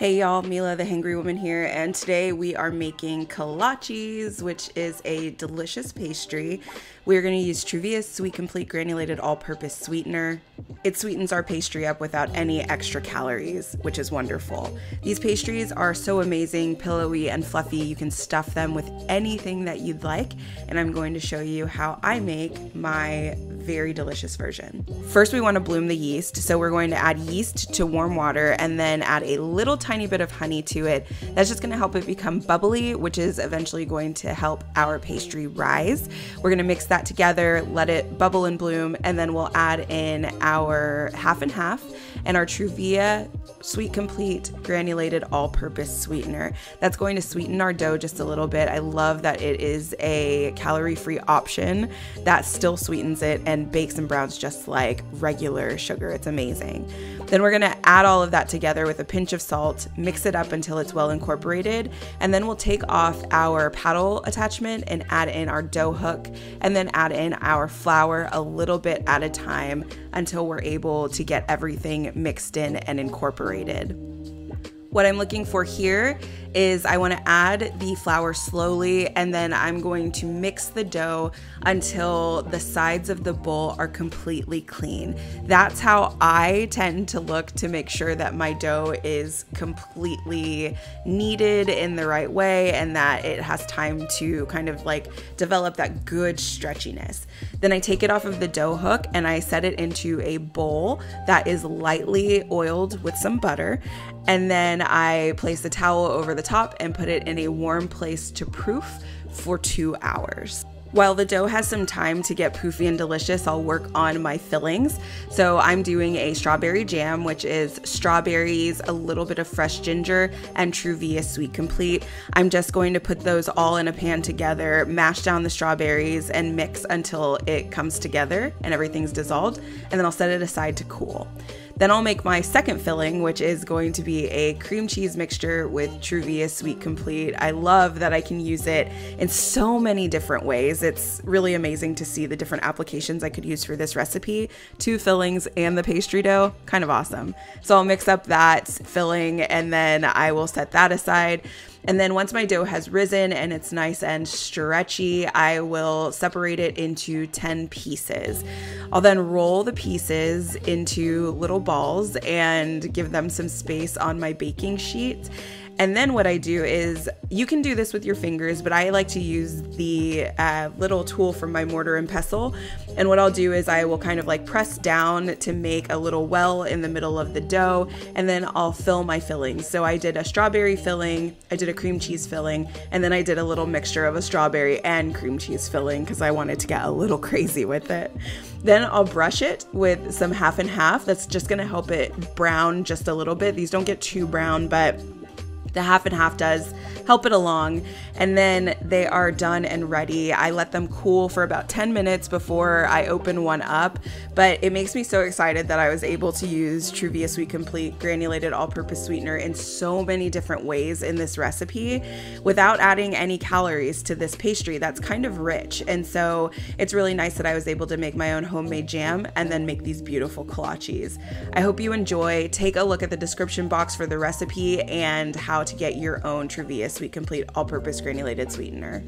Hey y'all, Mila the Hangry Woman here, and today we are making kolaches, which is a delicious pastry. We're going to use Truvia's Sweet Complete Granulated All-Purpose Sweetener. It sweetens our pastry up without any extra calories, which is wonderful. These pastries are so amazing, pillowy and fluffy. You can stuff them with anything that you'd like, and I'm going to show you how I make my very delicious version. First, we want to bloom the yeast, so we're going to add yeast to warm water and then add a little tiny bit of honey to it. That's just going to help it become bubbly, which is eventually going to help our pastry rise. We're going to mix that together, let it bubble and bloom, and then we'll add in our half and half and our Truvia Sweet Complete Granulated All-Purpose Sweetener. That's going to sweeten our dough just a little bit. I love that it is a calorie-free option that still sweetens it and bakes and browns just like regular sugar. It's amazing. Then we're gonna add all of that together with a pinch of salt, mix it up until it's well incorporated, and then we'll take off our paddle attachment and add in our dough hook, and then add in our flour a little bit at a time until we're able to get everything mixed in and incorporated. What I'm looking for here is I want to add the flour slowly, and then I'm going to mix the dough until the sides of the bowl are completely clean. That's how I tend to look to make sure that my dough is completely kneaded in the right way and that it has time to kind of like develop that good stretchiness. Then I take it off of the dough hook and I set it into a bowl that is lightly oiled with some butter, and then I place a towel over the top and put it in a warm place to proof for 2 hours. While the dough has some time to get poofy and delicious, I'll work on my fillings. So I'm doing a strawberry jam, which is strawberries, a little bit of fresh ginger, and Truvia Sweet Complete. I'm just going to put those all in a pan together, mash down the strawberries, and mix until it comes together and everything's dissolved, and then I'll set it aside to cool. Then I'll make my second filling, which is going to be a cream cheese mixture with Truvia Sweet Complete. I love that I can use it in so many different ways. It's really amazing to see the different applications I could use for this recipe. 2 fillings and the pastry dough, kind of awesome. So I'll mix up that filling and then I will set that aside. And then once my dough has risen and it's nice and stretchy, I will separate it into 10 pieces. I'll then roll the pieces into little balls and give them some space on my baking sheet. And then what I do is, you can do this with your fingers, but I like to use the little tool from my mortar and pestle. And what I'll do is I will kind of like press down to make a little well in the middle of the dough, and then I'll fill my fillings. So I did a strawberry filling, I did a cream cheese filling, and then I did a little mixture of a strawberry and cream cheese filling because I wanted to get a little crazy with it. Then I'll brush it with some half and half. That's just gonna help it brown just a little bit. These don't get too brown, but the half and half does help it along. And then they are done and ready. I let them cool for about 10 minutes before I open one up, but it makes me so excited that I was able to use Truvia Sweet Complete Granulated All-Purpose Sweetener in so many different ways in this recipe without adding any calories to this pastry that's kind of rich. And so it's really nice that I was able to make my own homemade jam and then make these beautiful kolaches. I hope you enjoy. Take a look at the description box for the recipe and how to get your own Truvia Sweet Complete All-Purpose Granulated Sweetener.